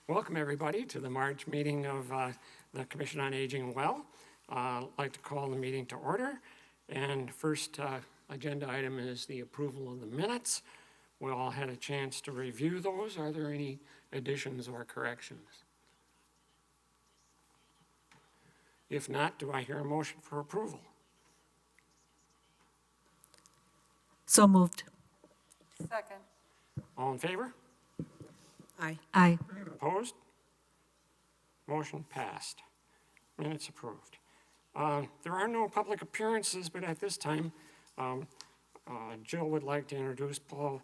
Welcome, everybody, to the March meeting of the Commission on Aging and Well. I'd like to call the meeting to order. And first agenda item is the approval of the minutes. We all had a chance to review those. Are there any additions or corrections? If not, do I hear a motion for approval? So moved. Second. All in favor? Aye. Aye. Opposed? Motion passed. Minutes approved. There are no public appearances, but at this time, Jill would like to introduce Paul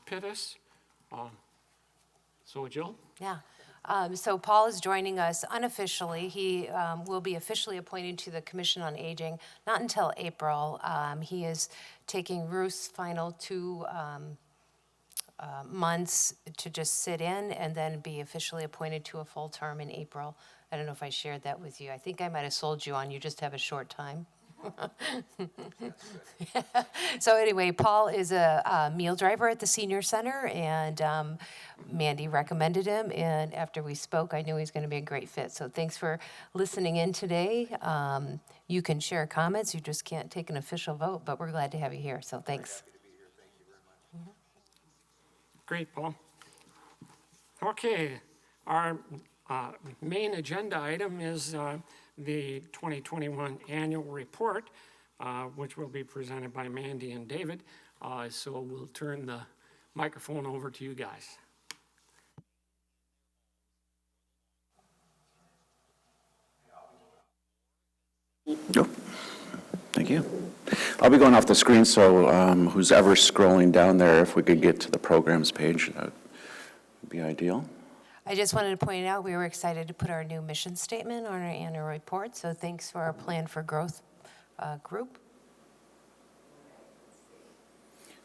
Pittis. So Jill? Yeah. So Paul is joining us unofficially. He will be officially appointed to the Commission on Aging, not until April. He is taking Ruth's final 2 months to just sit in and then be officially appointed to a full term in April. I don't know if I shared that with you. I think I might have sold you on you just have a short time. So anyway, Paul is a meal driver at the senior center, and Mandy recommended him, and after we spoke, I knew he's going to be a great fit. So thanks for listening in today. You can share comments, you just can't take an official vote, but we're glad to have you here, so thanks. Great, Paul. Okay, our main agenda item is the 2021 annual report, which will be presented by Mandy and David. So we'll turn the microphone over to you guys. Yep. Thank you. I'll be going off the screen, so who's ever scrolling down there, if we could get to the programs page, that would be ideal. I just wanted to point out we were excited to put our new mission statement on our annual report, so thanks for our Plan for Growth group.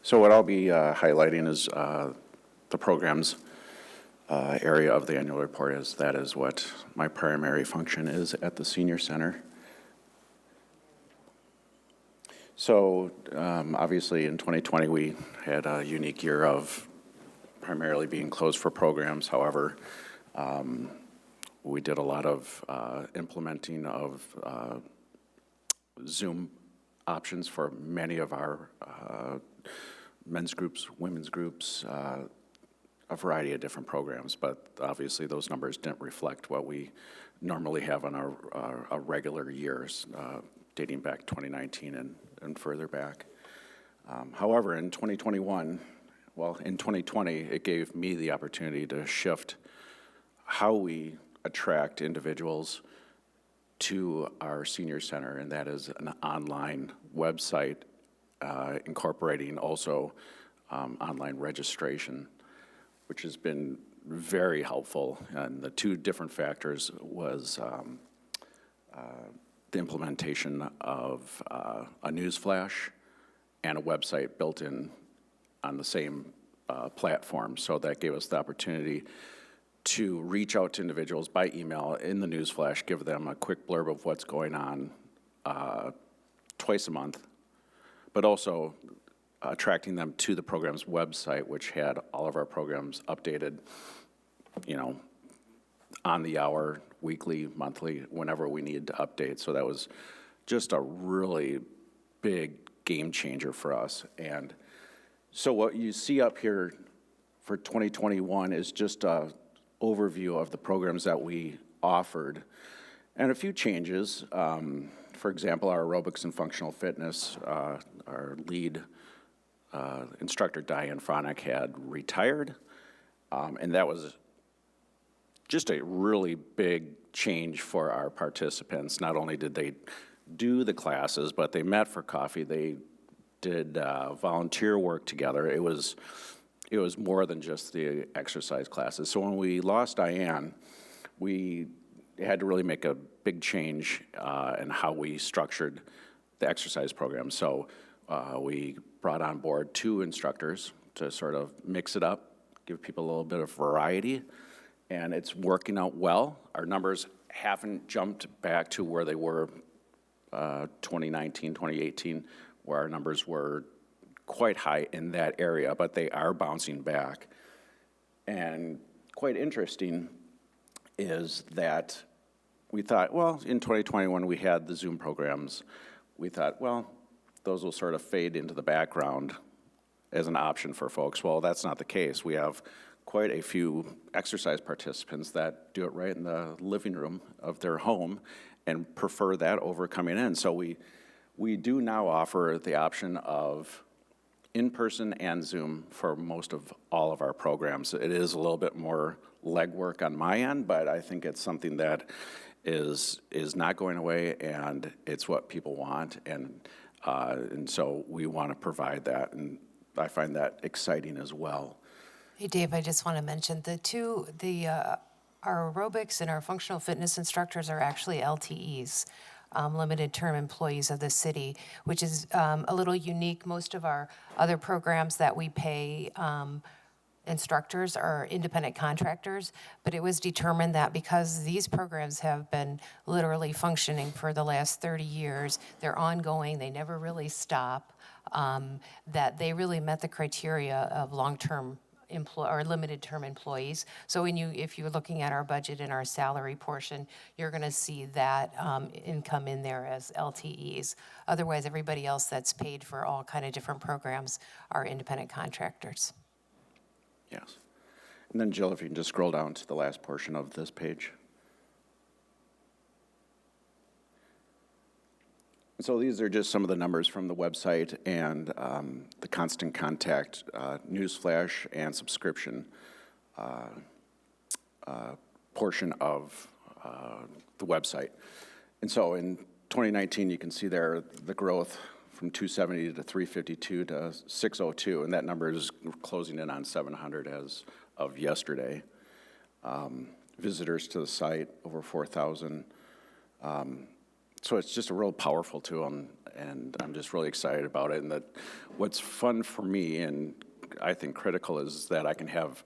So what I'll be highlighting is the programs area of the annual report, as that is what my primary function is at the senior center. So obviously in 2020 we had a unique year of primarily being closed for programs. However, we did a lot of implementing of Zoom options for many of our men's groups, women's groups, a variety of different programs, but obviously those numbers didn't reflect what we normally have on our regular years, dating back 2019 and further back. However, in 2021, well, in 2020, it gave me the opportunity to shift how we attract individuals to our senior center, and that is an online website incorporating also online registration, which has been very helpful. And the 2 different factors was the implementation of a news flash and a website built in on the same platform. So that gave us the opportunity to reach out to individuals by email in the news flash, give them a quick blurb of what's going on twice a month, but also attracting them to the program's website, which had all of our programs updated, on the hour, weekly, monthly, whenever we needed to update. So that was just a really big game changer for us. And so what you see up here for 2021 is just an overview of the programs that we offered and a few changes. For example, our aerobics and functional fitness, our lead instructor, Diane Fronick, had retired, and that was just a really big change for our participants. Not only did they do the classes, but they met for coffee, they did volunteer work together. It was more than just the exercise classes. So when we lost Diane, we had to really make a big change in how we structured the exercise program. So we brought on board 2 instructors to sort of mix it up, give people a little bit of variety, and it's working out well. Our numbers haven't jumped back to where they were 2019, 2018, where our numbers were quite high in that area, but they are bouncing back. And quite interesting is that we thought, well, in 2021 we had the Zoom programs. We thought, well, those will sort of fade into the background as an option for folks. Well, that's not the case. We have quite a few exercise participants that do it right in the living room of their home and prefer that over coming in. So we do now offer the option of in-person and Zoom for most of all of our programs. It is a little bit more legwork on my end, but I think it's something that is not going away, and it's what people want, and so we want to provide that, and I find that exciting as well. Hey, Dave, I just want to mention our aerobics and our functional fitness instructors are actually LTEs, limited term employees of the city, which is a little unique. Most of our other programs that we pay instructors are independent contractors, but it was determined that because these programs have been literally functioning for the last 30 years, they're ongoing, they never really stop, that they really met the criteria of long-term or limited-term employees. So if you're looking at our budget and our salary portion, you're going to see that income in there as LTEs. Otherwise, everybody else that's paid for all kind of different programs are independent contractors. Yes. And then Jill, if you can just scroll down to the last portion of this page. So these are just some of the numbers from the website and the Constant Contact newsflash and subscription portion of the website. And so in 2019, you can see there the growth from 270 to 352 to 602, and that number is closing in on 700 as of yesterday. Visitors to the site, over 4,000. So it's just a real powerful tool, and I'm just really excited about it. And that what's fun for me, and I think critical, is that I can have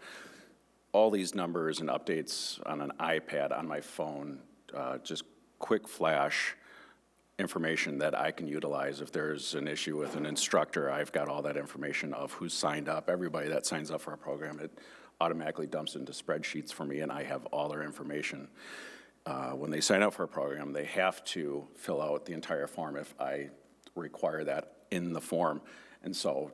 all these numbers and updates on an iPad, on my phone, just quick flash information that I can utilize. If there's an issue with an instructor, I've got all that information of who's signed up. Everybody that signs up for a program, it automatically dumps into spreadsheets for me, and I have all their information. When they sign up for a program, they have to fill out the entire form if I require that in the form. And so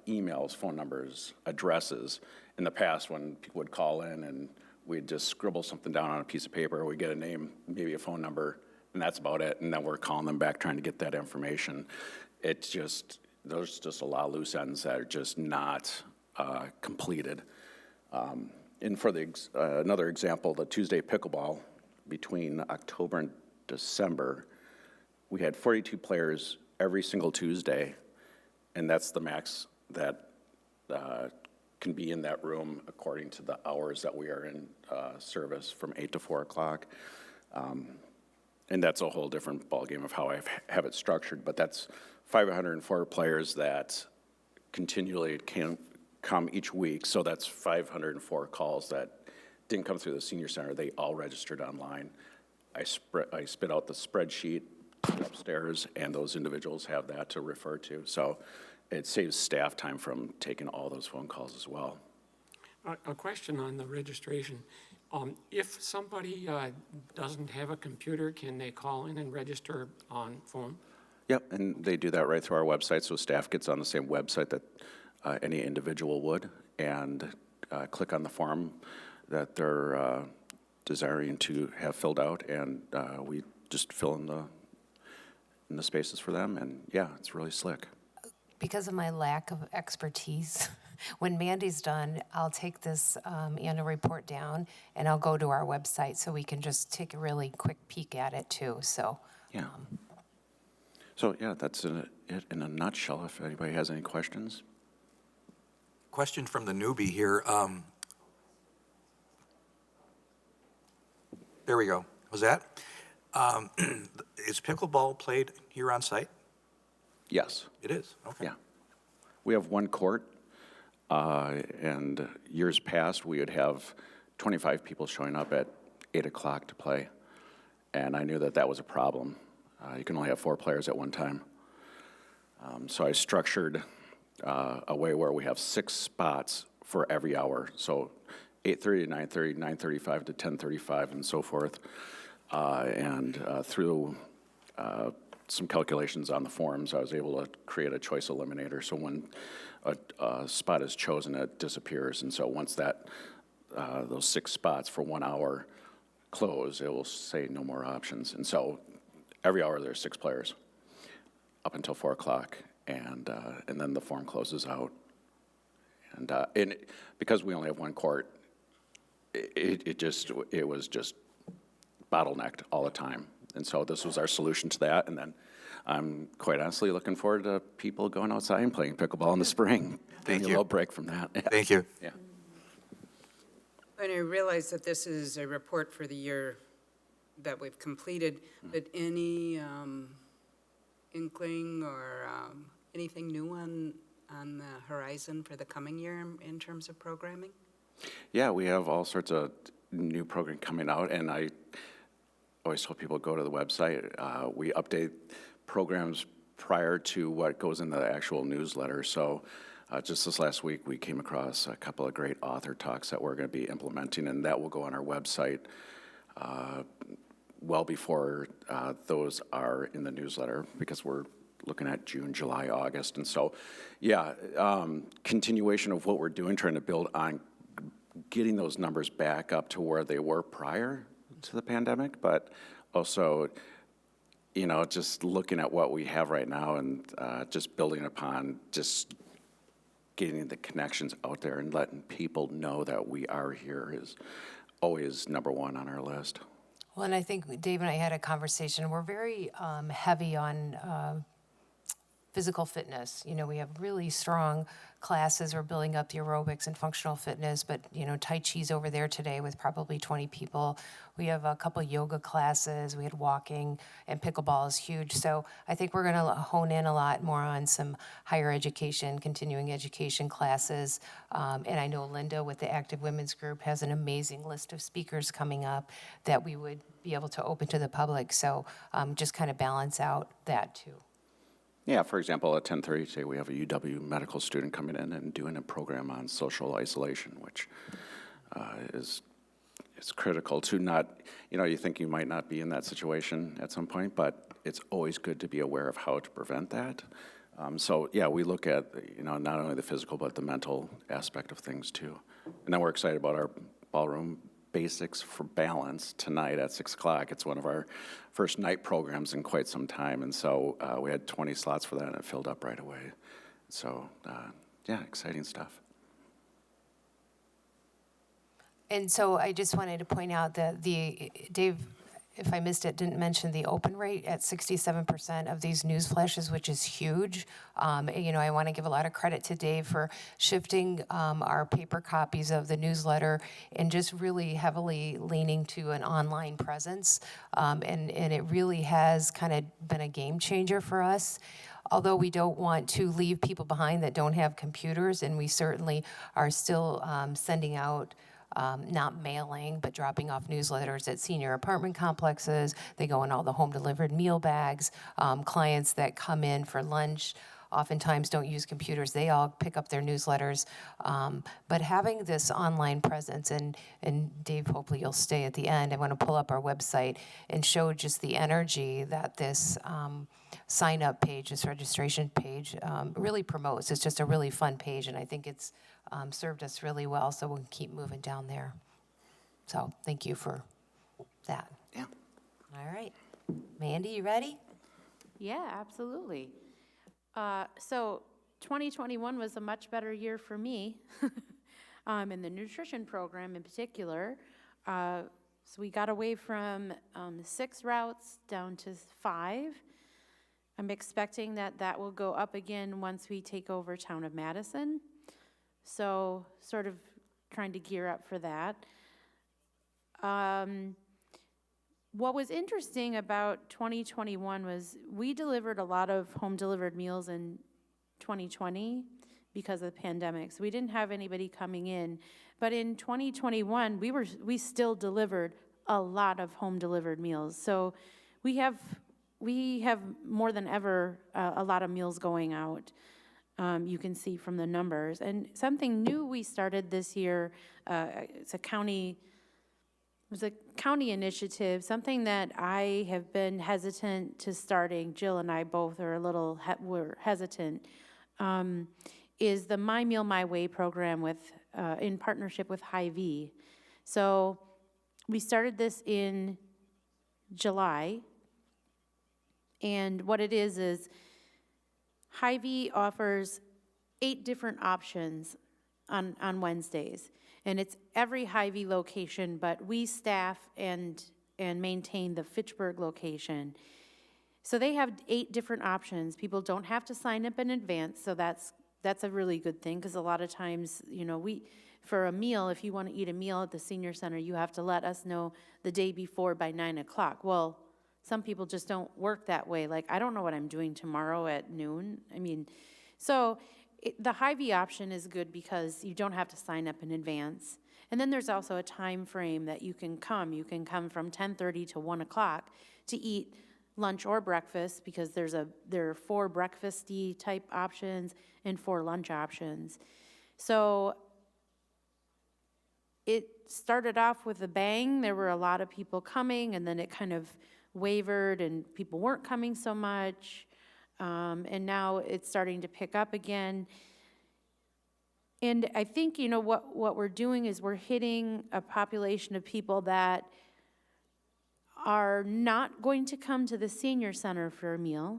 emails, phone numbers, addresses. In the past, when people would call in and we'd just scribble something down on a piece of paper, we'd get a name, maybe a phone number, and that's about it. And then we're calling them back trying to get that information. It's just, there's just a lot of loose ends that are just not completed. And for another example, the Tuesday pickleball, between October and December, we had 42 players every single Tuesday, and that's the max that can be in that room according to the hours that we are in service from 8 to 4 o'clock. And that's a whole different ballgame of how I have it structured, but that's 504 players that continually can come each week, so that's 504 calls that didn't come through the senior center. They all registered online. I spit out the spreadsheet upstairs, and those individuals have that to refer to. So it saves staff time from taking all those phone calls as well. A question on the registration. If somebody doesn't have a computer, can they call in and register on phone? Yep, and they do that right through our website, so staff gets on the same website that any individual would, and click on the form that they're desiring to have filled out, and we just fill in the spaces for them, and yeah, it's really slick. Because of my lack of expertise, when Mandy's done, I'll take this annual report down and I'll go to our website so we can just take a really quick peek at it too. So yeah. So yeah, that's it in a nutshell. If anybody has any questions. Question from the newbie here. There we go. Was that? Is pickleball played here on site? Yes. It is. Okay. Yeah. We have one court, and years past we would have 25 people showing up at 8 o'clock to play, and I knew that that was a problem. You can only have 4 players at one time. So I structured a way where we have 6 spots for every hour. So 8:30 to 9:30, 9:35 to 10:35, and so forth. Through some calculations on the forms, I was able to create a choice eliminator. So when a spot is chosen, it disappears. And so once those 6 spots for 1 hour close, it will say no more options. And so every hour there's 6 players up until 4 o'clock, and then the form closes out. And because we only have 1 court, it was just bottlenecked all the time. And so this was our solution to that. And then I'm quite honestly looking forward to people going outside and playing pickleball in the spring. Thank Give me you. a little break from that. Thank you. Yeah. And I realize that this is a report for the year that we've completed, but any inkling or anything new on the horizon for the coming year in terms of programming? Yeah, we have all sorts of new programming coming out, and I always tell people go to the website. We update programs prior to what goes in the actual newsletter. So just this last week, we came across a couple of great author talks that we're going to be implementing, and that will go on our website well before those are in the newsletter, because we're looking at June, July, August. And so, yeah, continuation of what we're doing, trying to build on getting those numbers back up to where they were prior to the pandemic, but also, just looking at what we have right now and just building upon just getting the connections out there and letting people know that we are here is always number 1 on our list. Well, and I think Dave and I had a conversation. We're very heavy on physical fitness. We have really strong classes. We're building up the aerobics and functional fitness, but, Tai Chi's over there today with probably 20 people. We have a couple yoga classes. We had walking, and pickleball is huge. So I think we're going to hone in a lot more on some higher education, continuing education classes. And I know Linda with the Active Women's Group has an amazing list of speakers coming up that we would be able to open to the public. So just kind of balance out that too. Yeah, for example, at 10:30 today, we have a UW medical student coming in and doing a program on social isolation, which is critical to not, you think you might not be in that situation at some point, but it's always good to be aware of how to prevent that. So, yeah, we look at, not only the physical, but the mental aspect of things, too. And then we're excited about our ballroom basics for balance tonight at 6 o'clock. It's one of our first night programs in quite some time, and so we had 20 slots for that, and it filled up right away. So, yeah, exciting stuff. And so I just wanted to point out that Dave, if I missed it, didn't mention the open rate at 67% of these news flashes, which is huge. I want to give a lot of credit to Dave for shifting our paper copies of the newsletter and just really heavily leaning to an online presence. And it really has kind of been a game changer for us. Although we don't want to leave people behind that don't have computers, and we certainly are still sending out not mailing, but dropping off newsletters at senior apartment complexes. They go in all the home-delivered meal bags. Clients that come in for lunch oftentimes don't use computers. They all pick up their newsletters. But having this online presence, and Dave, hopefully you'll stay at the end. I want to pull up our website and show just the energy that this sign-up page, this registration page, really promotes. It's just a really fun page, and I think it's served us really well, so we'll keep moving down there. So thank you for that. Yeah. All right. Mandy, you ready? Yeah, absolutely. So 2021 was a much better year for me in the nutrition program in particular. So we got away from 6 routes down to 5. I'm expecting that will go up again once we take over Town of Madison. So sort of trying to gear up for that. What was interesting about 2021 was we delivered a lot of home-delivered meals in 2020 because of the pandemic. So we didn't have anybody coming in. But in 2021, we still delivered a lot of home-delivered meals. So we have more than ever a lot of meals going out. You can see from the numbers. And something new we started this year, it's a county initiative, something that I have been hesitant to starting. Jill and I both are a little we're hesitant. Is the My Meal My Way program with in partnership with HyVee. So we started this in July, and what it is HyVee offers 8 different options on Wednesdays. And it's every HyVee location, but we staff and maintain the Fitchburg location. So they have 8 different options. People don't have to sign up in advance, so that's a really good thing, because a lot of times, you know, for a meal, if you want to eat a meal at the senior center, you have to let us know the day before by 9 o'clock. Well, some people just don't work that way. Like, I don't know what I'm doing tomorrow at noon. I mean, so the HyVee option is good because you don't have to sign up in advance. And then there's also a time frame that you can come. You can come from 10:30 to 1 o'clock to eat lunch or breakfast, because there are 4 breakfasty type options and 4 lunch options. So it started off with a bang. There were a lot of people coming, and then it kind of wavered and people weren't coming so much. And now it's starting to pick up again. And I think, you know, what we're doing is we're hitting a population of people that are not going to come to the senior center for a meal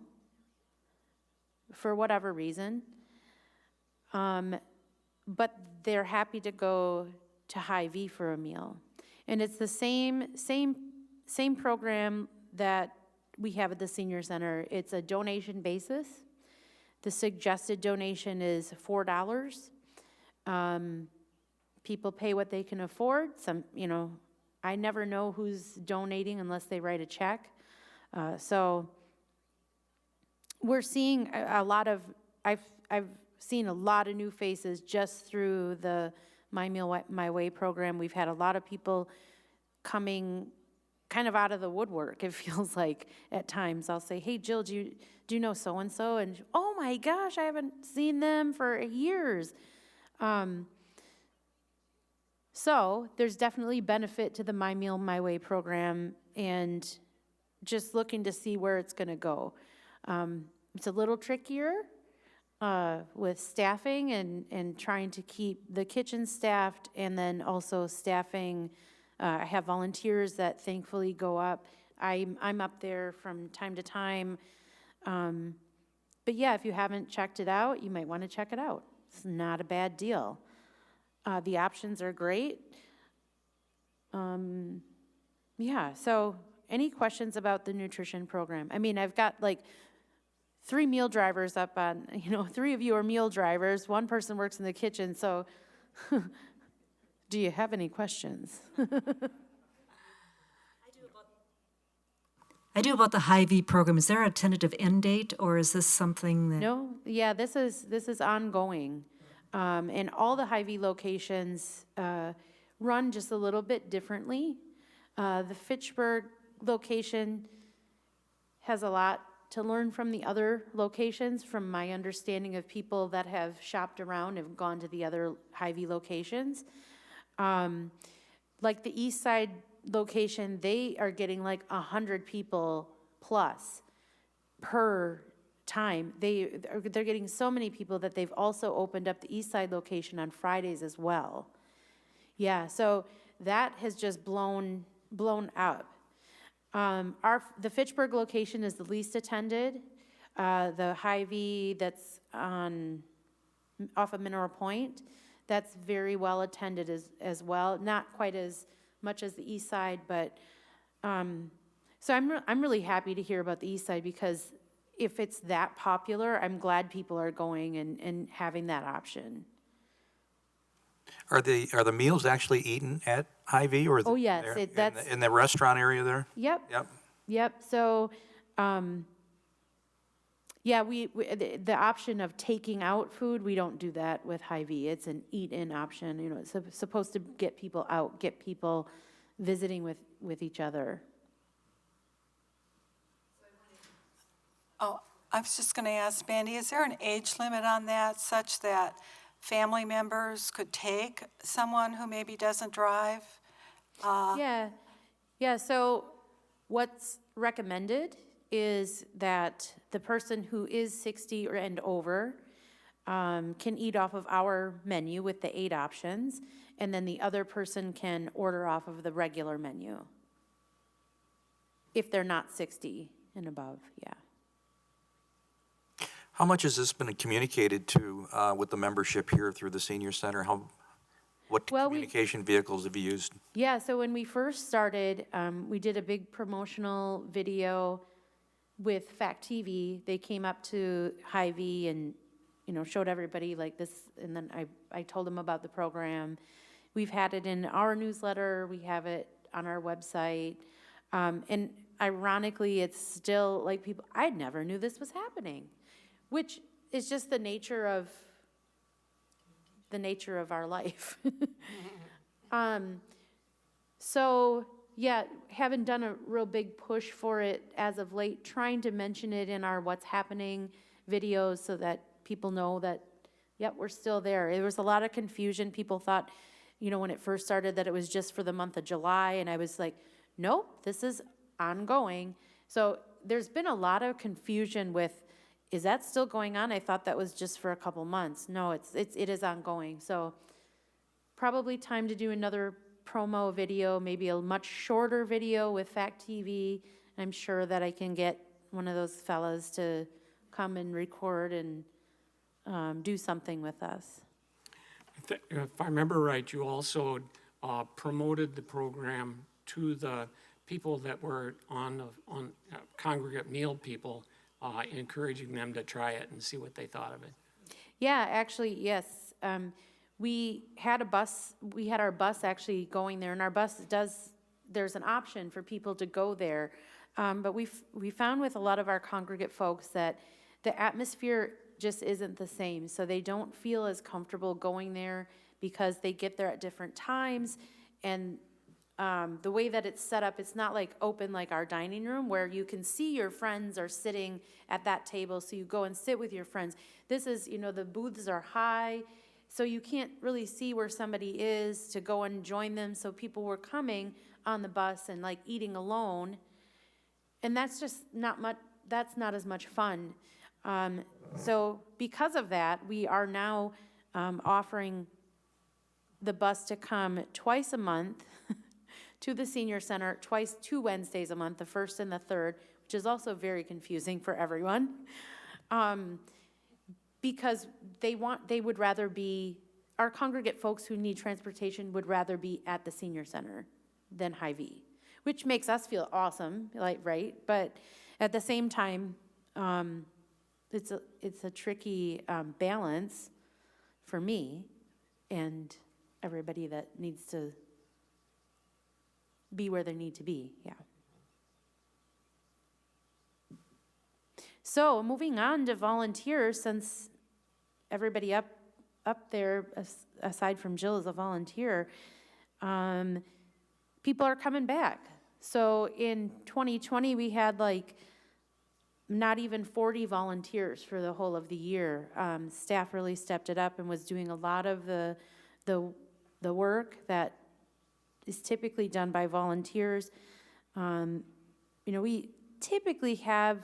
for whatever reason. But they're happy to go to HyVee for a meal. And it's the same program that we have at the senior center. It's a donation basis. The suggested donation is $4. People pay what they can afford. Some, you know, I never know who's donating unless they write a check. So we're seeing a lot of, I've seen a lot of new faces just through the My Meal My Way program. We've had a lot of people coming kind of out of the woodwork, it feels like at times. I'll say, hey, Jill, do you know so-and-so? And, oh my gosh, I haven't seen them for years. So there's definitely benefit to the My Meal My Way program, and just looking to see where it's going to go. It's a little trickier with staffing and trying to keep the kitchen staffed, and then also staffing. I have volunteers that thankfully go up. I'm up there from time to time. But yeah, if you haven't checked it out, you might want to check it out. It's not a bad deal. The options are great. Yeah, so any questions about the nutrition program? I mean, I've got like 3 meal drivers up on, 3 of you are meal drivers. 1 person works in the kitchen, so do you have any questions? I do about the HyVee program. Is there a tentative end date, or is this something that? No, yeah, this is ongoing. And all the HyVee locations run just a little bit differently. The Fitchburg location has a lot to learn from the other locations, from my understanding of people that have shopped around and gone to the other HyVee locations. Like the East Side location, they are getting like 100 people plus per time. They're getting so many people that they've also opened up the East Side location on Fridays as well. Yeah, so that has just blown up. The Fitchburg location is the least attended. The HyVee that's off of Mineral Point, that's very well attended as well. Not quite as much as the East Side, but so I'm really happy to hear about the East Side, because if it's that popular, I'm glad people are going and having that option. Are the meals actually eaten at HyVee, or is Oh, it yes, there, that's in the restaurant area there? Yep. Yep. So, yeah, the option of taking out food, we don't do that with HyVee. It's an eat-in option. It's supposed to get people out, get people visiting with each other. I was just going to ask Mandy, is there an age limit on that such that family members could take someone who maybe doesn't drive? Yeah, yeah, so what's recommended is that the person who is 60 or and over can eat off of our menu with the 8 options, and then the other person can order off of the regular menu. If they're not 60 and above, yeah. How much has this been communicated to with the membership here through the senior center? What Well, communication vehicles have you used? Yeah, so when we first started, we did a big promotional video with Fact TV. They came up to HyVee and, showed everybody like this, and then I told them about the program. We've had it in our newsletter, we have it on our website, and ironically, it's still like people, I never knew this was happening, which is just the nature of our life. So yeah, haven't done a real big push for it as of late, trying to mention it in our What's Happening videos so that people know that, yep, we're still there. There was a lot of confusion. People thought, when it first started that it was just for the month of July, and I was like, nope, this is ongoing. So there's been a lot of confusion with, is that still going on? I thought that was just for a couple months. No, it is ongoing. So probably time to do another promo video, maybe a much shorter video with Fact TV. I'm sure that I can get one of those fellas to come and record and do something with us. If I remember right, you also promoted the program to the people that were on congregate meal people, encouraging them to try it and see what they thought of it. Yeah, actually, yes. We had our bus actually going there, and our bus there's an option for people to go there. But we found with a lot of our congregate folks that the atmosphere just isn't the same. So they don't feel as comfortable going there because they get there at different times. And the way that it's set up, it's not like open like our dining room where you can see your friends are sitting at that table, so you go and sit with your friends. This is, the booths are high, so you can't really see where somebody is to go and join them. So people were coming on the bus and like eating alone, and that's just not much. That's not as much fun. So because of that, we are now offering the bus to come twice a month to the senior center, 2 Wednesdays a month, the first and the third, which is also very confusing for everyone. Because they would rather be, our congregate folks who need transportation would rather be at the senior center than HyVee, which makes us feel awesome, right? But at the same time, it's a tricky balance for me and everybody that needs to be where they need to be, yeah. So moving on to volunteers, since everybody up there, aside from Jill, is a volunteer, people are coming back. So in 2020, we had not even 40 volunteers for the whole of the year. Staff really stepped it up and was doing a lot of the work that is typically done by volunteers. We typically have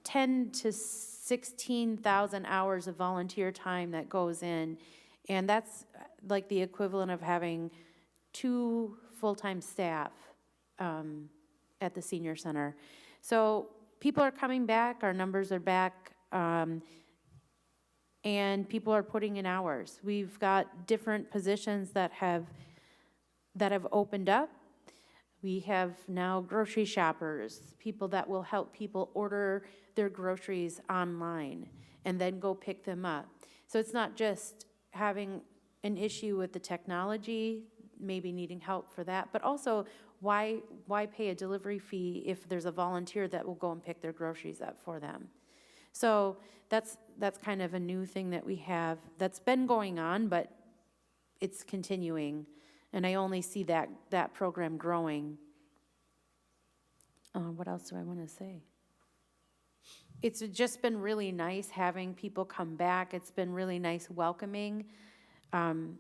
10 to 16,000 hours of volunteer time that goes in, and that's like the equivalent of having 2 full-time staff at the senior center. So people are coming back, our numbers are back, and people are putting in hours. We've got different positions that have opened up. We have now grocery shoppers, people that will help people order their groceries online and then go pick them up. So it's not just having an issue with the technology, maybe needing help for that, but also why pay a delivery fee if there's a volunteer that will go and pick their groceries up for them? So that's kind of a new thing that we have that's been going on, but it's continuing. And I only see that program growing. What else do I want to say? it's just been really nice having people come back. It's been really nice welcoming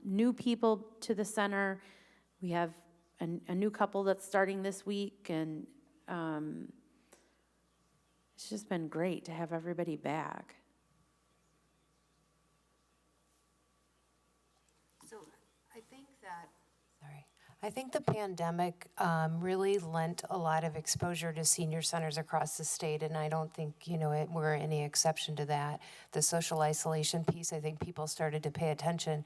new people to the center. We have a new couple that's starting this week, and it's just been great to have everybody back. So I think that, sorry, I think the pandemic really lent a lot of exposure to senior centers across the state, and I don't think, we're any exception to that. The social isolation piece, I think people started to pay attention,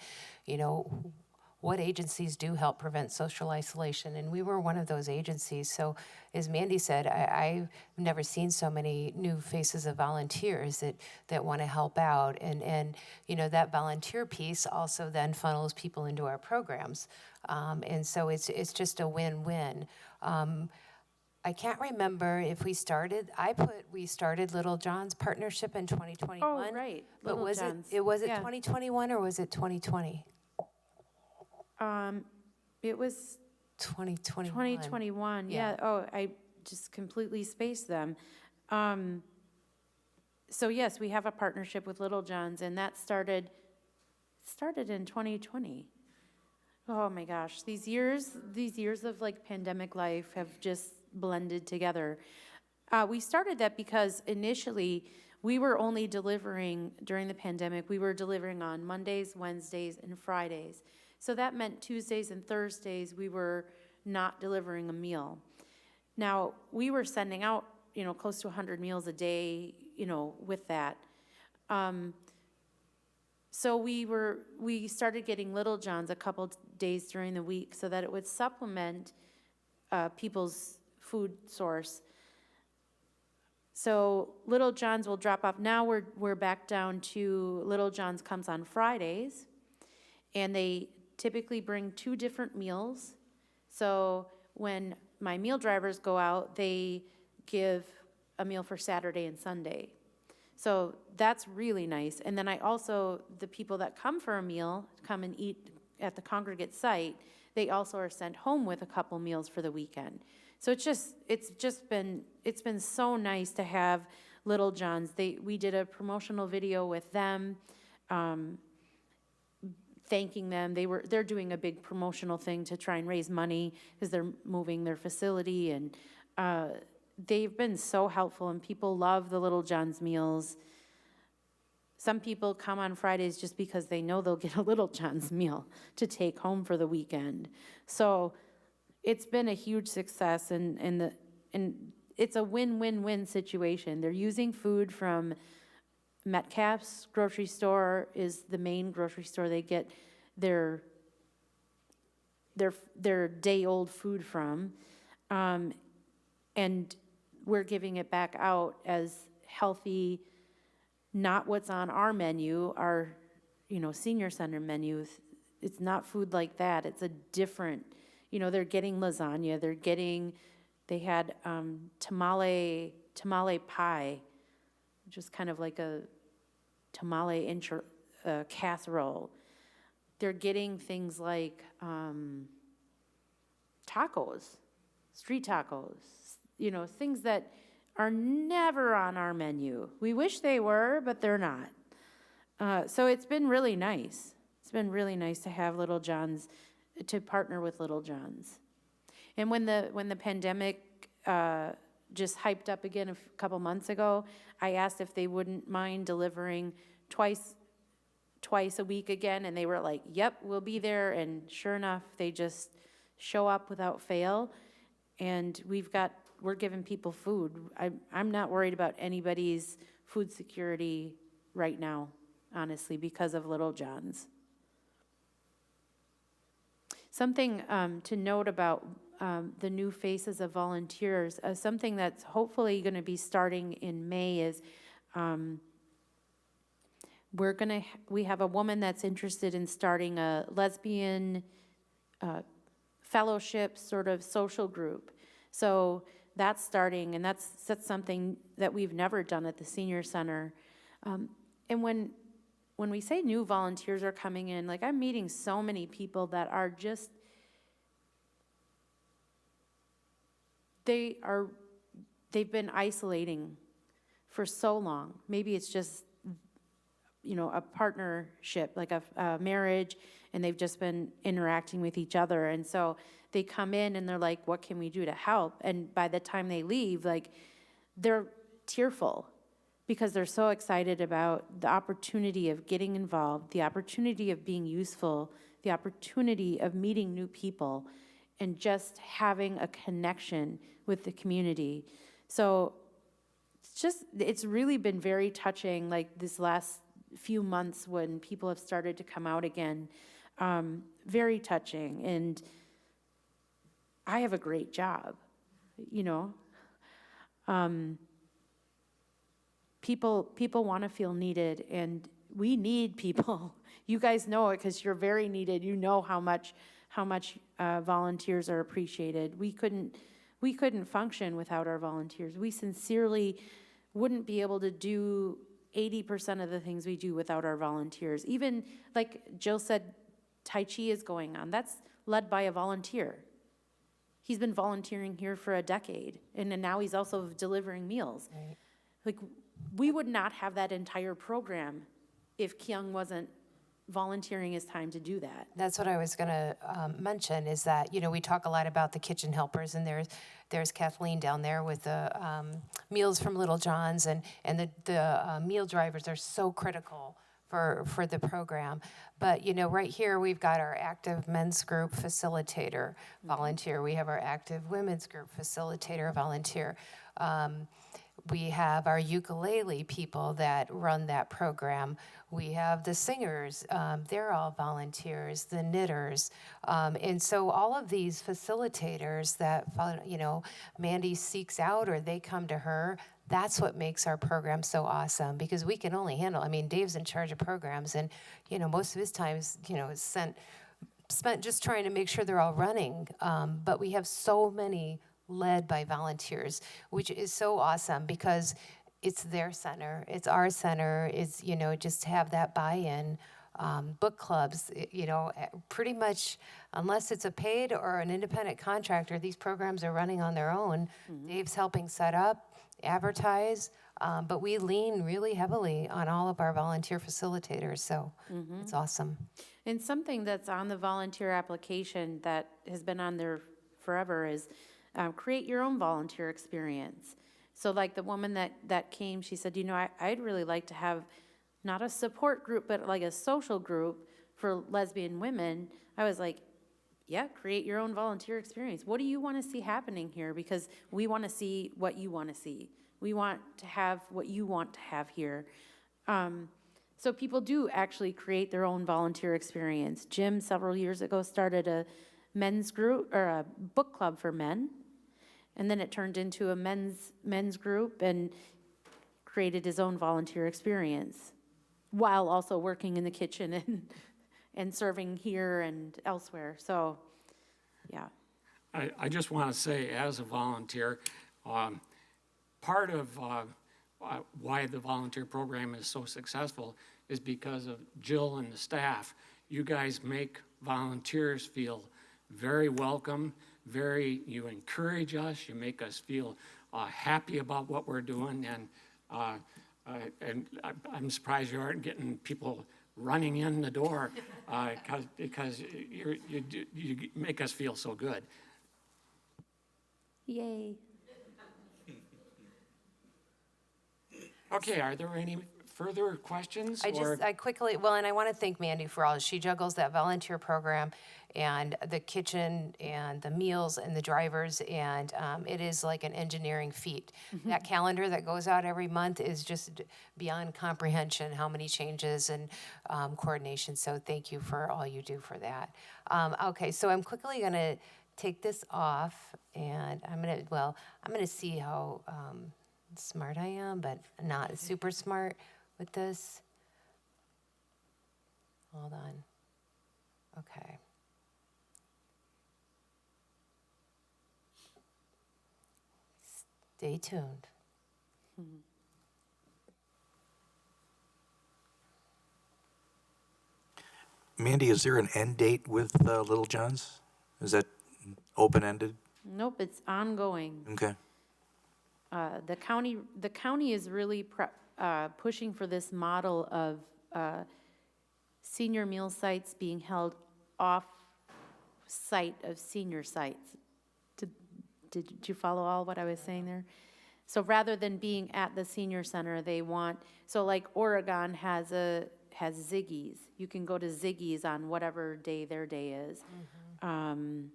what agencies do help prevent social isolation, and we were one of those agencies. So as Mandy said, I've never seen so many new faces of volunteers that want to help out, and that volunteer piece also then funnels people into our programs, and so it's just a win-win. I can't remember if we started Little John's partnership in 2021. Oh, right, But Little was John's. it 2021 or was it 2020? It was 2021. 2021, yeah. Oh, I just completely spaced them. So yes, we have a partnership with Little John's, and that started in 2020. Oh my gosh, these years of like pandemic life have just blended together. We started that because initially we were only delivering, during the pandemic, we were delivering on Mondays, Wednesdays, and Fridays. So that meant Tuesdays and Thursdays we were not delivering a meal. Now, we were sending out, close to 100 meals a day, with that. So we started getting Little John's a couple days during the week so that it would supplement people's food source. So Little John's will drop off. Now we're back down to Little John's comes on Fridays, and they typically bring 2 different meals. So when my meal drivers go out, they give a meal for Saturday and Sunday. So that's really nice. And then the people that come for a meal, come and eat at the congregate site, they also are sent home with a couple meals for the weekend. So it's been so nice to have Little John's. We did a promotional video with them, thanking them. They're doing a big promotional thing to try and raise money because they're moving their facility, and they've been so helpful, and people love the Little John's meals. Some people come on Fridays just because they know they'll get a Little John's meal to take home for the weekend. So it's been a huge success, and it's a win-win-win situation. They're using food from Metcalf's grocery store is the main grocery store they get their day-old food from, and we're giving it back out as healthy, not what's on our menu, our senior center menu. It's not food like that. It's a different, they're getting lasagna. They had tamale pie, which is kind of like a tamale casserole. They're getting things like tacos, street tacos, things that are never on our menu. We wish they were, but they're not. So it's been really nice. It's been really nice to have Little John's, to partner with Little John's. And when the pandemic just hyped up again a couple months ago, I asked if they wouldn't mind delivering twice a week again, and they were like, yep, we'll be there. And sure enough, they just show up without fail, and we're giving people food. I'm not worried about anybody's food security right now, honestly, because of Little John's. Something to note about the new faces of volunteers, something that's hopefully going to be starting in May is we have a woman that's interested in starting a lesbian fellowship sort of social group. So that's starting, and that's something that we've never done at the senior center. And when we say new volunteers are coming in, like I'm meeting so many people that are just, they've been isolating for so long. Maybe it's just, you know, a partnership, like a marriage, and they've just been interacting with each other. And so they come in and they're like, what can we do to help? And by the time they leave, like, they're tearful because they're so excited about the opportunity of getting involved, the opportunity of being useful, the opportunity of meeting new people, and just having a connection with the community. So it's really been very touching, like this last few months when people have started to come out again. Very touching. And I have a great job, you know. People want to feel needed, and we need people. You guys know it because you're very needed. You know how much volunteers are appreciated. We couldn't function without our volunteers. We sincerely wouldn't be able to do 80% of the things we do without our volunteers. Even like Jill said, Tai Chi is going on. That's led by a volunteer. He's been volunteering here for a decade, and then now he's also delivering meals. Right. Like, we would not have that entire program if Kyung wasn't volunteering his time to do that. That's what I was going to mention, is that, you know, we talk a lot about the kitchen helpers, and there's Kathleen down there with the meals from Little John's, and the meal drivers are so critical for the program. But, you know, right here, we've got our active men's group facilitator volunteer. We have our active women's group facilitator volunteer. We have our ukulele people that run that program. We have the singers, they're all volunteers, the knitters. And so all of these facilitators that, you know, Mandy seeks out or they come to her, that's what makes our program so awesome, because we can only handle, I mean, Dave's in charge of programs, and, you know, most of his time is, you know, is spent just trying to make sure they're all running. But we have so many led by volunteers, which is so awesome because it's their center, it's our center, it's, you know, just to have that buy-in. Book clubs, you know, pretty much, unless it's a paid or an independent contractor, these programs are running on their own. Mm-hmm. Dave's helping set up, advertise, but we lean really heavily on all of our volunteer facilitators, so it's awesome. And something that's on the volunteer application that has been on there forever is create your own volunteer experience. So like the woman that came, she said, you know, I'd really like to have not a support group, but like a social group for lesbian women. I was like, yeah, create your own volunteer experience. What do you want to see happening here? Because we want to see what you want to see. We want to have what you want to have here. So people do actually create their own volunteer experience. Jim, several years ago, started a men's group, or a book club for men. And then it turned into a men's group and created his own volunteer experience while also working in the kitchen and serving here and elsewhere. So, yeah. I just want to say, as a volunteer, part of why the volunteer program is so successful is because of Jill and the staff. You guys make volunteers feel very welcome, you encourage us, you make us feel happy about what we're doing, and I'm surprised you aren't getting people running in the door because you make us feel so good. Yay. Okay, are there any further questions? I quickly, well, and I want to thank Mandy for all, she juggles that volunteer program and the kitchen and the meals and the drivers, and it is like an engineering feat. Mm-hmm. That calendar that goes out every month is just beyond comprehension, how many changes and coordination, so thank you for all you do for that. Okay, so I'm quickly going to take this off, and I'm going to see how smart I am, but not super smart with this. Hold on. Okay. Stay tuned. Mandy, is there an end date with Little John's? Is that open-ended? Nope, it's ongoing. Okay. The county is really pushing for this model of senior meal sites being held off-site of senior sites. Did you follow all what I was saying there? So rather than being at the senior center, they want, so like Oregon has Ziggy's. You can go to Ziggy's on whatever day their day is. I'm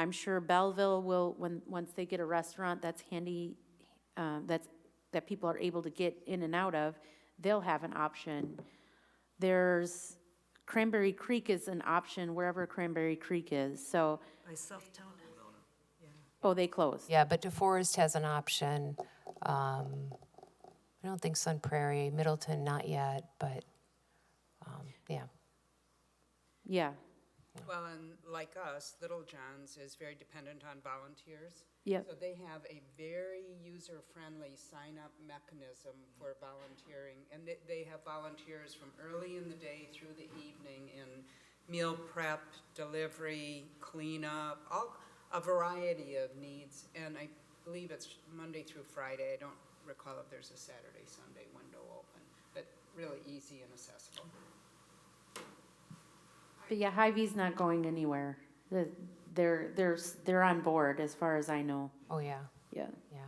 sure Belleville will, once they get a restaurant that's handy, that people are able to get in and out of, they'll have an option. There's, Cranberry Creek is an option wherever Cranberry Creek is, so. By Southtown. Oh, they closed. Yeah, but DeForest has an option. I don't think Sun Prairie, Middleton, not yet, but, yeah. Yeah, Well, and like us, Little John's is very dependent on volunteers. Yep. So they have a very user-friendly sign-up mechanism for volunteering. And they have volunteers from early in the day through the evening in meal prep, delivery, cleanup, a variety of needs. And I believe it's Monday through Friday. I don't recall if there's a Saturday, Sunday window open, but really easy and accessible. but yeah, HyVee's not going anywhere. They're on board as far as I know. Oh, yeah. Yeah. Yeah.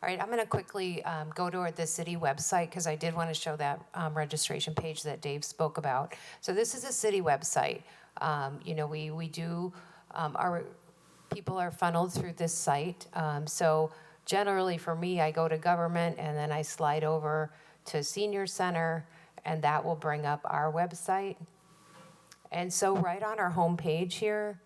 All right, I'm going to quickly go to the city website because I did want to show that registration page that Dave spoke about. So this is a city website. We do, our people are funneled through this site. So generally for me, I go to government and then I slide over to senior center and that will bring up our website. And so right on our homepage here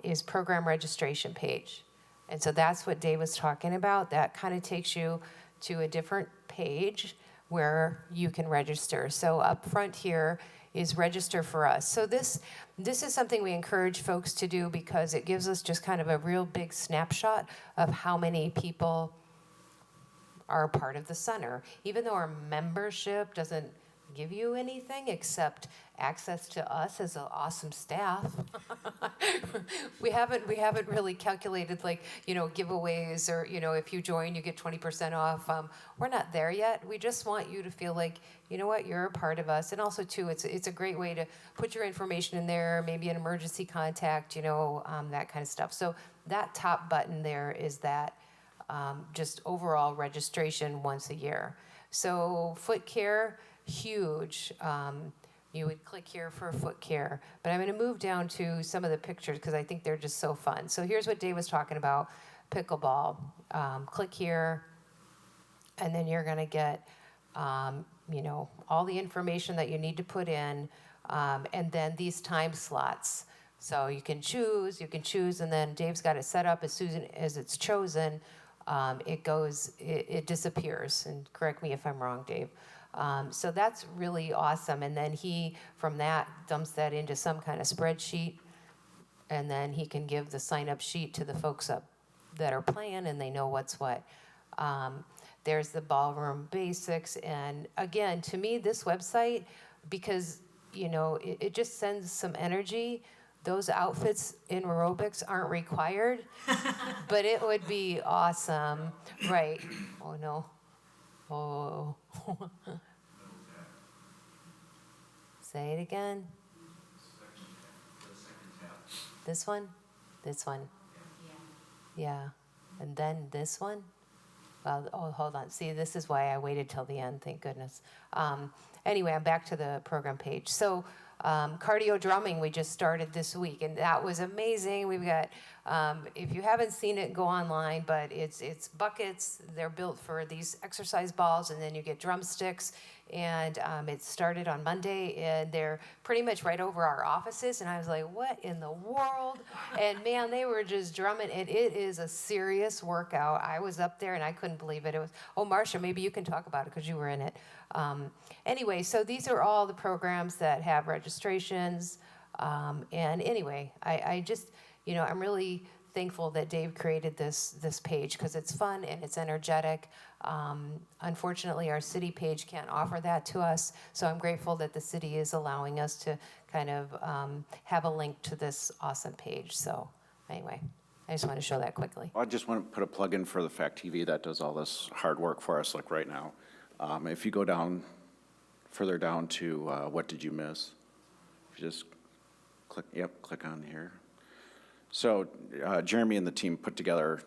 is program registration page. And so that's what Dave was talking about. That kind of takes you to a different page where you can register. So up front here is register for us. So this is something we encourage folks to do because it gives us just kind of a real big snapshot of how many people are a part of the center. Even though our membership doesn't give you anything except access to us as an awesome staff. we haven't really calculated giveaways or if you join you get 20% off. We're not there yet. We just want you to feel like you're a part of us, and also too it's a great way to put your information in there, maybe an emergency contact, that kind of stuff. So that top button there is that just overall registration once a year. So foot care, huge. You would click here for foot care. But I'm going to move down to some of the pictures because I think they're just so fun. So here's what Dave was talking about, pickleball. Click here, and then you're going to get, all the information that you need to put in, and then these time slots. So you can choose, and then Dave's got it set up as soon as it's chosen, it disappears. And correct me if I'm wrong, Dave. So that's really awesome. And then he, from that, dumps that into some kind of spreadsheet. And then he can give the sign-up sheet to the folks up that are playing, and they know what's what. There's the ballroom basics. And again, to me, this website, because, it just sends some energy. Those outfits in aerobics aren't required, but it would be awesome. Right. Oh, no. Oh. Say it again. This one? This one. Yeah. And then this one? Well, hold on. See, this is why I waited till the end, thank goodness. Anyway, I'm back to the program page. So cardio drumming we just started this week, and that was amazing. We've got, if you haven't seen it, go online, but it's buckets. They're built for these exercise balls, and then you get drumsticks. And it started on Monday, and they're pretty much right over our offices. And I was like, what in the world? And man, they were just drumming. And it is a serious workout. I was up there, and I couldn't believe it. It was, Marcia, maybe you can talk about it because you were in it. Anyway, so these are all the programs that have registrations. And anyway, I just, I'm really thankful that Dave created this page because it's fun and it's energetic. Unfortunately, our city page can't offer that to us, so I'm grateful that the city is allowing us to kind of have a link to this awesome page. So anyway, I just want to show that quickly. I just want to put a plug in for the HyVee that does all this hard work for us, like right now. If you go down, further down to what did you miss? If you just click on here. So Jeremy and the team put together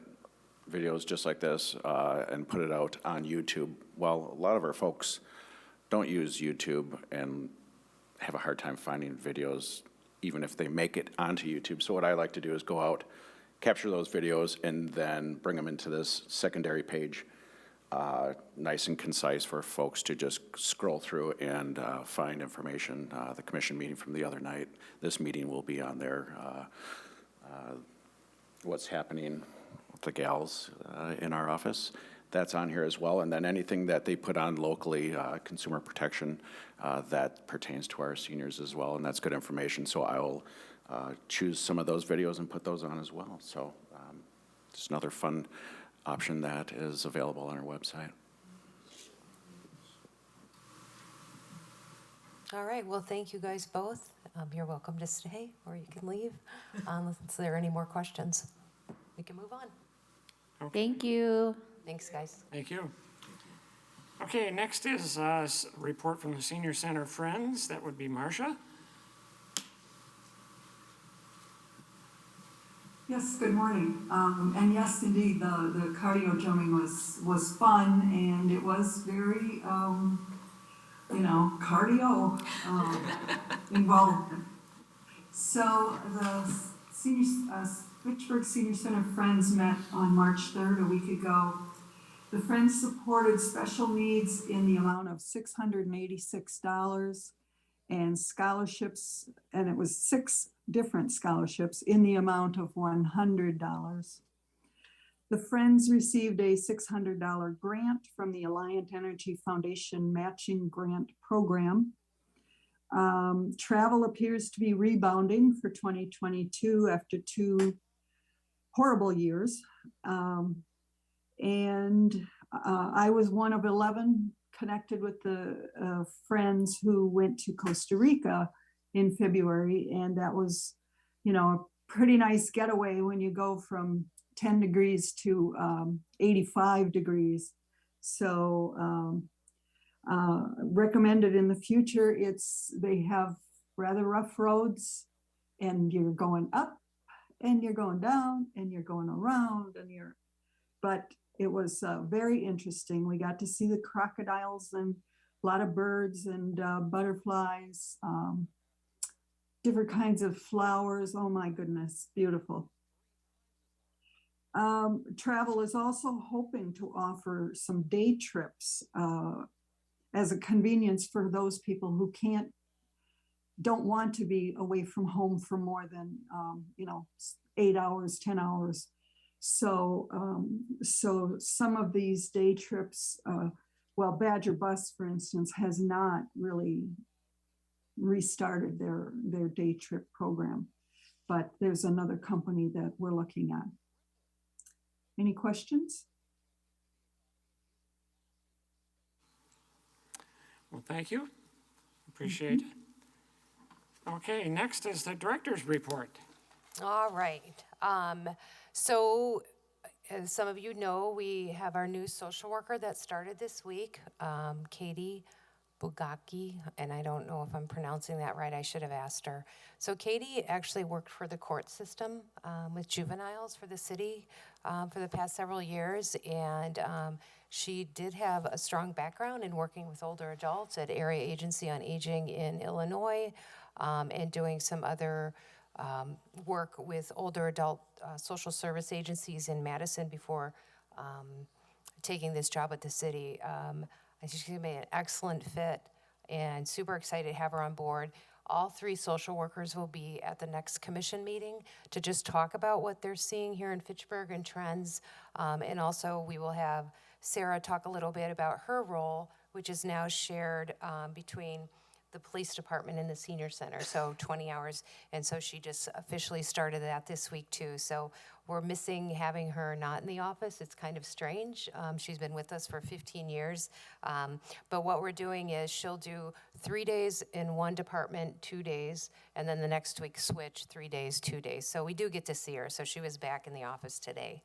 videos just like this and put it out on YouTube. Well, a lot of our folks don't use YouTube and have a hard time finding videos, even if they make it onto YouTube. So what I like to do is go out, capture those videos, and then bring them into this secondary page, nice and concise for folks to just scroll through and find information. The commission meeting from the other night, this meeting will be on there. What's happening with the gals in our office, that's on here as well. And then anything that they put on locally, consumer protection, that pertains to our seniors as well, and that's good information. So I will choose some of those videos and put those on as well. So just another fun option that is available on our website. All right, well, thank you guys both. You're welcome to stay, or you can leave. Unless there are any more questions, we can move on. Thank you. Thanks, guys. Thank you. Okay, next is a report from the Senior Center Friends. That would be Marcia. Yes, good morning. And yes, indeed, the cardio jumping was fun, and it was very, cardio involved. So the Fitchburg Senior Center Friends met on March 3rd, a week ago. The Friends supported special needs in the amount of $686 and scholarships, and it was 6 different scholarships in the amount of $100. The Friends received a $600 grant from the Alliant Energy Foundation Matching Grant Program. Travel appears to be rebounding for 2022 after 2 horrible years. I was one of 11 connected with the friends who went to Costa Rica in February, and that was, a pretty nice getaway when you go from 10 degrees to 85 degrees. So recommended in the future. They have rather rough roads, and you're going up and you're going down and you're going around but it was very interesting. We got to see the crocodiles and a lot of birds and butterflies, different kinds of flowers. Oh my goodness, beautiful. Travel is also hoping to offer some day trips as a convenience for those people who don't want to be away from home for more than 8 hours, 10 hours. So some of these day trips, Badger Bus, for instance, has not really restarted their day trip program, but there's another company that we're looking at. Any questions? Well, thank you. Appreciate it. Okay, next is the director's report. All right. So as some of you know, we have our new social worker that started this week, Katie Bugaki, and I don't know if I'm pronouncing that right. I should have asked her. So Katie actually worked for the court system with juveniles for the city for the past several years, and she did have a strong background in working with older adults at Area Agency on Aging in Illinois, and doing some other work with older adult social service agencies in Madison before taking this job at the city. I think she's going to be an excellent fit, and super excited to have her on board. All 3 social workers will be at the next commission meeting to just talk about what they're seeing here in Fitchburg and trends. And also we will have Sarah talk a little bit about her role, which is now shared between the police department in the senior center, so 20 hours. And so she just officially started that this week too. So we're missing having her not in the office. It's kind of strange. She's been with us for 15 years. But what we're doing is she'll do 3 days in one department, 2 days, and then the next week switch 3 days, 2 days. So we do get to see her. So she was back in the office today.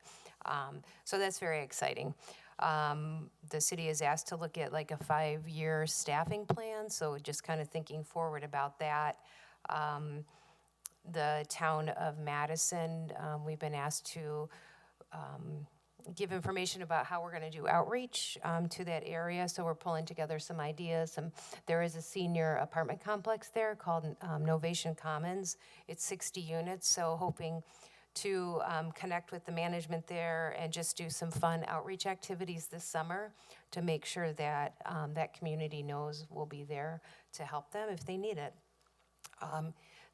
So that's very exciting. The city is asked to look at like a 5-year staffing plan, so just kind of thinking forward about that. The town of Madison, we've been asked to give information about how we're going to do outreach to that area, so we're pulling together some ideas. There is a senior apartment complex there called Novation Commons. It's 60 units, so hoping to connect with the management there and just do some fun outreach activities this summer to make sure that that community knows we'll be there to help them if they need it.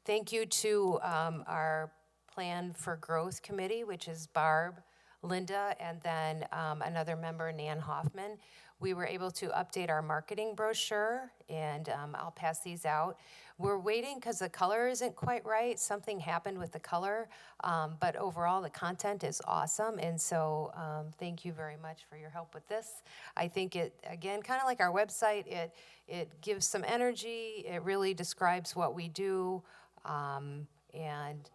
Thank you to our Plan for Growth Committee, which is Barb, Linda, and then another member, Nan Hoffman. We were able to update our marketing brochure, and I'll pass these out. We're waiting because the color isn't quite right. Something happened with the color, but overall the content is awesome, and so thank you very much for your help with this. I think it, again, kind of like our website, it gives some energy, it really describes what we do, and,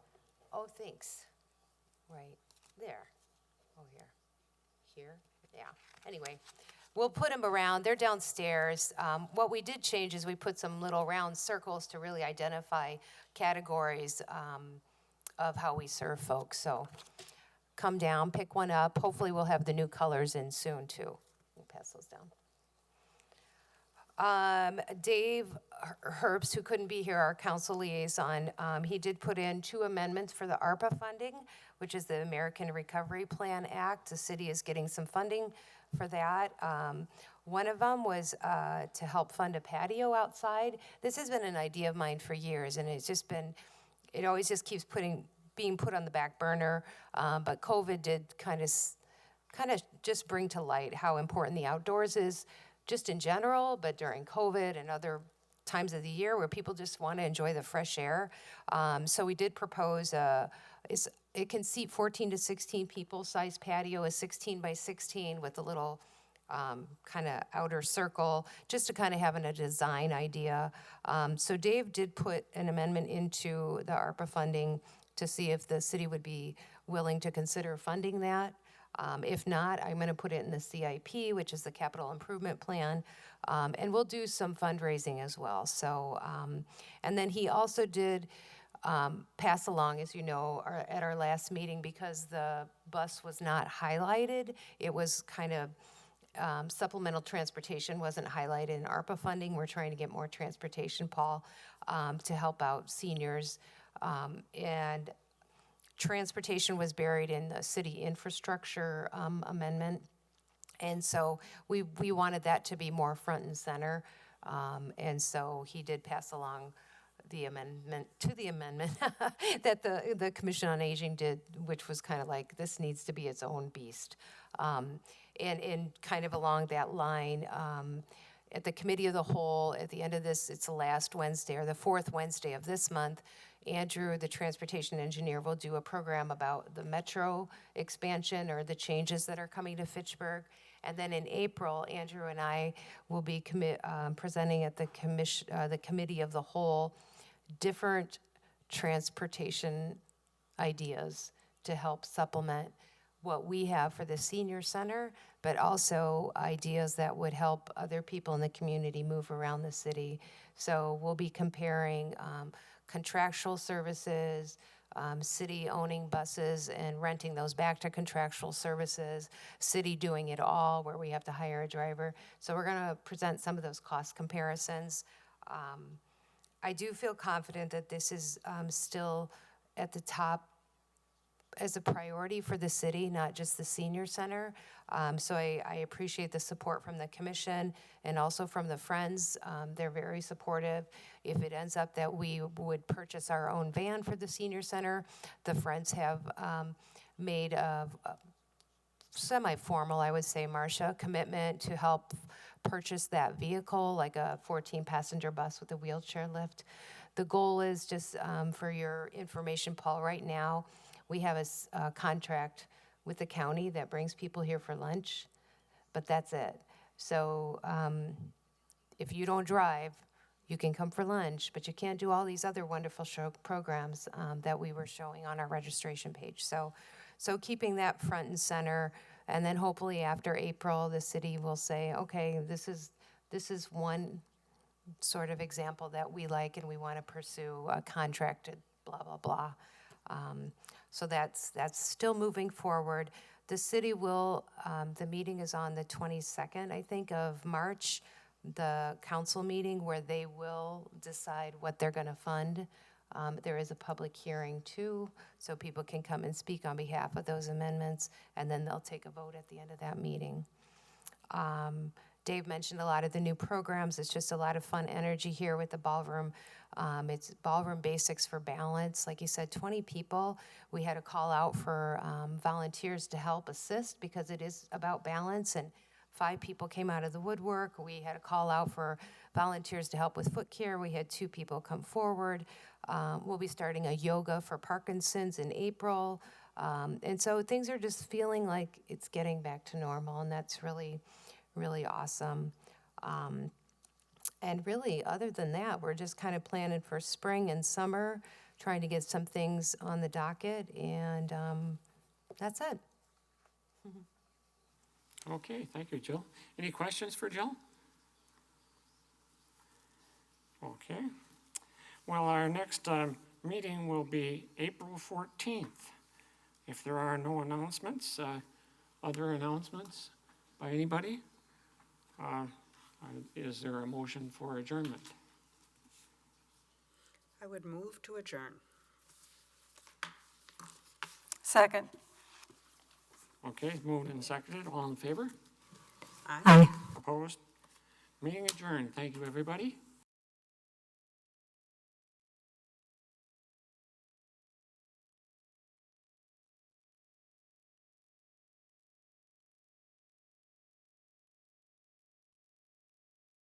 oh, thanks, right there, oh, here, yeah, anyway. We'll put them around. They're downstairs. What we did change is we put some little round circles to really identify categories of how we serve folks. So come down, pick one up. Hopefully we'll have the new colors in soon too. We'll pass those down. Dave Herbst, who couldn't be here, our council liaison, he did put in 2 amendments for the ARPA funding, which is the American Recovery Plan Act. The city is getting some funding for that. One of them was to help fund a patio outside. This has been an idea of mine for years, and it's just been, it always just keeps being put on the back burner. But COVID did kind of just bring to light how important the outdoors is, just in general, but during COVID and other times of the year where people just want to enjoy the fresh air. So we did propose it can seat 14 to 16 people. Size patio is 16 by 16 with a little kind of outer circle, just to kind of have a design idea. So Dave did put an amendment into the ARPA funding to see if the city would be willing to consider funding that. If not, I'm going to put it in the CIP, which is the Capital Improvement Plan, and we'll do some fundraising as well. So, and then he also did pass along, as you know, at our last meeting, because the bus was not highlighted. It was kind of supplemental transportation wasn't highlighted in ARPA funding. We're trying to get more transportation, Paul, to help out seniors. And transportation was buried in the city infrastructure amendment. And so we wanted that to be more front and center. And so he did pass along the amendment that the Commission on Aging did, which was kind of like, this needs to be its own beast. And kind of along that line, at the Committee of the Whole, at the end of this, it's the last Wednesday, or the 4th Wednesday of this month, Andrew, the transportation engineer, will do a program about the metro expansion or the changes that are coming to Fitchburg. And then in April, Andrew and I will be presenting at the Committee of the Whole different transportation ideas to help supplement what we have for the senior center, but also ideas that would help other people in the community move around the city. So we'll be comparing contractual services, city owning buses and renting those back to contractual services, city doing it all where we have to hire a driver. So we're going to present some of those cost comparisons. I do feel confident that this is still at the top as a priority for the city, not just the senior center. So I appreciate the support from the commission and also from the Friends. They're very supportive. If it ends up that we would purchase our own van for the senior center, the Friends have made a semi-formal, I would say, Marcia, commitment to help purchase that vehicle, like a 14-passenger bus with a wheelchair lift. The goal is just, for your information, Paul, right now, we have a contract with the county that brings people here for lunch, but that's it. So if you don't drive, you can come for lunch, but you can't do all these other wonderful programs that we were showing on our registration page. So keeping that front and center, and then hopefully after April, the city will say, okay, this is one sort of example that we like and we want to pursue a contracted blah, blah, blah. So that's still moving forward. The city will, the meeting is on the 22nd, I think, of March, the council meeting where they will decide what they're going to fund. There is a public hearing too, so people can come and speak on behalf of those amendments, and then they'll take a vote at the end of that meeting. Dave mentioned a lot of the new programs. It's just a lot of fun energy here with the ballroom. It's Ballroom Basics for Balance. Like you said, 20 people. We had a call out for volunteers to help assist because it is about balance, and 5 people came out of the woodwork. We had a call out for volunteers to help with foot care. We had 2 people come forward. We'll be starting a yoga for Parkinson's in April. And so things are just feeling like it's getting back to normal, and that's really, really awesome. And really, other than that, we're just kind of planning for spring and summer, trying to get some things on the docket, and that's it. Okay, thank you, Jill. Any questions for Jill? Okay. Well, our next meeting will be April 14th. If there are no announcements, other announcements by anybody? Is there a motion for adjournment? I would move to adjourn. Second. Okay, moved and seconded. All in favor? Aye. Opposed? Meeting adjourned. Thank you, everybody.